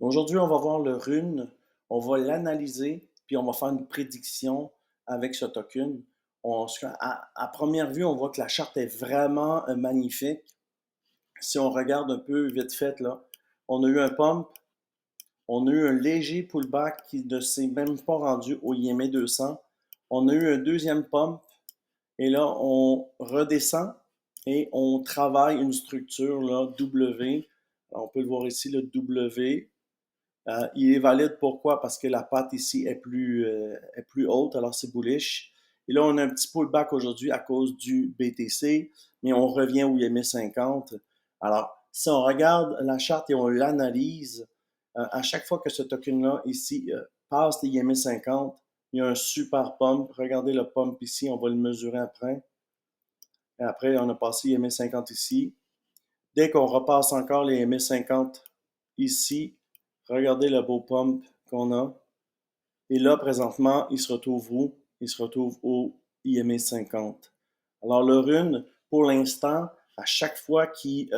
Aujourd'hui, on va voir le rune, on va l'analyser, puis on va faire une prédiction avec ce token. À première vue, on voit que la charte est vraiment magnifique. Si on regarde un peu vite fait, là, on a eu un pump, on a eu un léger pullback qui ne s'est même pas rendu au IMA 200. On a eu un deuxième pump, et là, on redescend et on travaille une structure là, W. Alors, on peut le voir ici, le W. Il est valide pourquoi? Parce que la patte ici est plus haute, alors c'est bullish. Et là, on a un petit pullback aujourd'hui à cause du BTC, mais on revient au IMA 50. Alors, si on regarde la charte et on l'analyse, à chaque fois que ce token-là ici passe les IMA 50, il y a un super pump. Regardez le pump ici, on va le mesurer après. Et après, on a passé les IMA 50 ici. Dès qu'on repasse encore les IMA 50 ici, regardez le beau pump qu'on a. Et là, présentement, il se retrouve où? Il se retrouve au IMA 50. Alors, le rune, pour l'instant, à chaque fois qu'il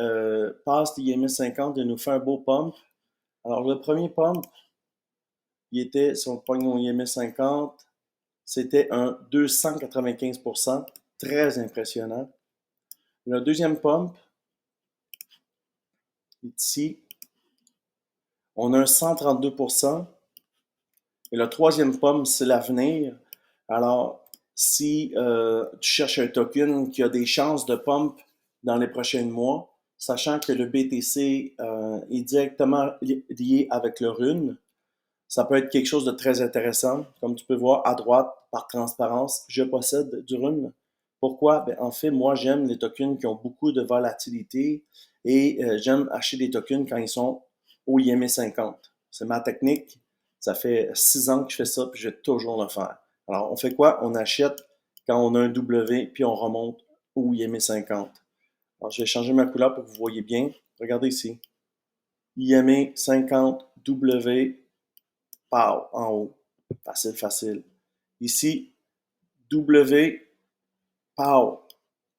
passe l'IMA 50, il nous fait un beau pump. Alors, le premier pump, il était, si on pogne au IMA 50, c'était un 295%, très impressionnant. Le deuxième pump, ici, on a un 132%. Et le troisième pump, c'est l'avenir. Alors, si tu cherches un token qui a des chances de pump dans les prochains mois, sachant que le BTC est directement lié avec le rune, ça peut être quelque chose de très intéressant. Comme tu peux voir à droite, par transparence, je possède du rune. Pourquoi? Ben, en fait, moi, j'aime les tokens qui ont beaucoup de volatilité et j'aime acheter des tokens quand ils sont au IMA 50. C'est ma technique. Ça fait 6 ans que je fais ça, puis je vais toujours le faire. Alors, on fait quoi? On achète quand on a un W, puis on remonte au IMA 50. Alors, je vais changer ma couleur pour que vous voyez bien. Regardez ici. IMA 50 W, pow, en haut. Facile, facile. Ici, W, pow.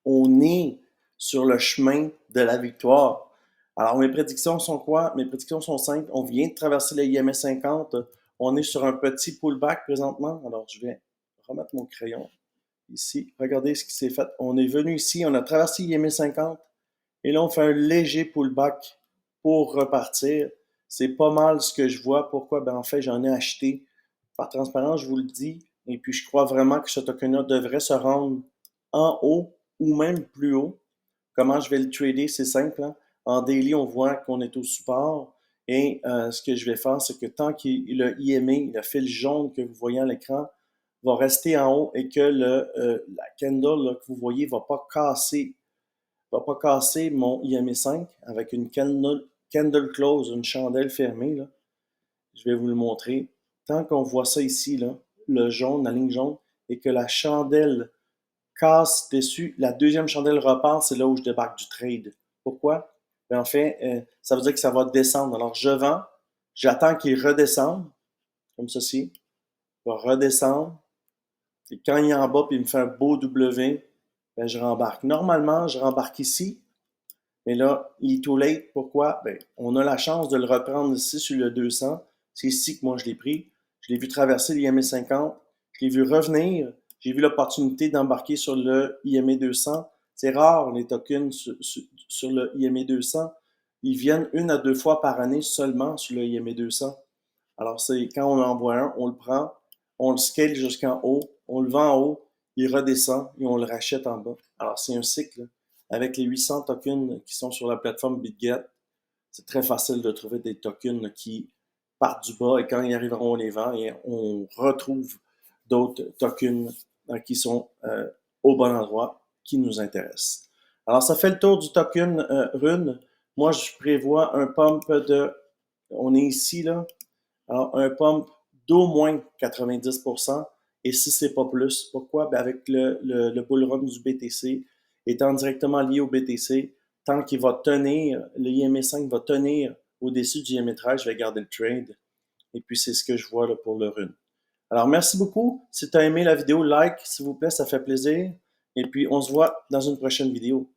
On est sur le chemin de la victoire. Alors, mes prédictions sont quoi? Mes prédictions sont simples. On vient de traverser le IMA 50. On est sur un petit pullback présentement. Alors, je vais remettre mon crayon ici. Regardez ce qui s'est fait. On est venu ici, on a traversé l'IMA 50 et là, on fait un léger pullback pour repartir. C'est pas mal ce que je vois. Pourquoi? Ben, en fait, j'en ai acheté. Par transparence, je vous le dis. Et puis, je crois vraiment que ce token-là devrait se rendre en haut ou même plus haut. Comment je vais le trader? C'est simple, hein? En daily, on voit qu'on est au support. Et ce que je vais faire, c'est que tant que le IMA, le fil jaune que vous voyez à l'écran, va rester en haut et que la candle là, que vous voyez ne va pas casser mon IMA 5 avec une candle close, une chandelle fermée. Là. Je vais vous le montrer. Tant qu'on voit ça ici, là, le jaune, la ligne jaune, et que la chandelle casse dessus, la deuxième chandelle repart, c'est là où je débarque du trade. Pourquoi? Ben, en fait, ça veut dire que ça va descendre. Alors, je vends, j'attends qu'il redescende, comme ceci. Il va redescendre. Et quand il est en bas, puis il me fait un beau W, ben, je rembarque. Normalement, je rembarque ici, mais là, il est too late. Pourquoi? Ben, on a la chance de le reprendre ici sur le 200. C'est ici que moi je l'ai pris. Je l'ai vu traverser l'IMA 50. Je l'ai vu revenir. J'ai vu l'opportunité d'embarquer sur le IMA 200. C'est rare, les tokens sur le IMA 200. Ils viennent une à deux fois par année seulement sur le IMA 200. Alors, c'est quand on en voit un, on le prend, on le scale jusqu'en haut, on le vend en haut, il redescend et on le rachète en bas. Alors, c'est un cycle. Avec les 800 tokens qui sont sur la plateforme BitGet, c'est très facile de trouver des tokens qui partent du bas et quand ils arriveront, on les vend et on retrouve d'autres tokens qui sont au bon endroit, qui nous intéressent. Alors, ça fait le tour du token Rune. Moi, je prévois un pump de, on est ici, là, alors un pump d'au moins 90%, et si c'est pas plus. Pourquoi? Ben avec le bull run du BTC, étant directement lié au BTC, tant qu'il va tenir, le IMA 5 va tenir au-dessus du IMA 13, je vais garder le trade. Et puis, c'est ce que je vois là, pour le run. Alors, merci beaucoup. Si tu as aimé la vidéo, like, s'il vous plaît, ça fait plaisir. Et puis, on se voit dans une prochaine vidéo.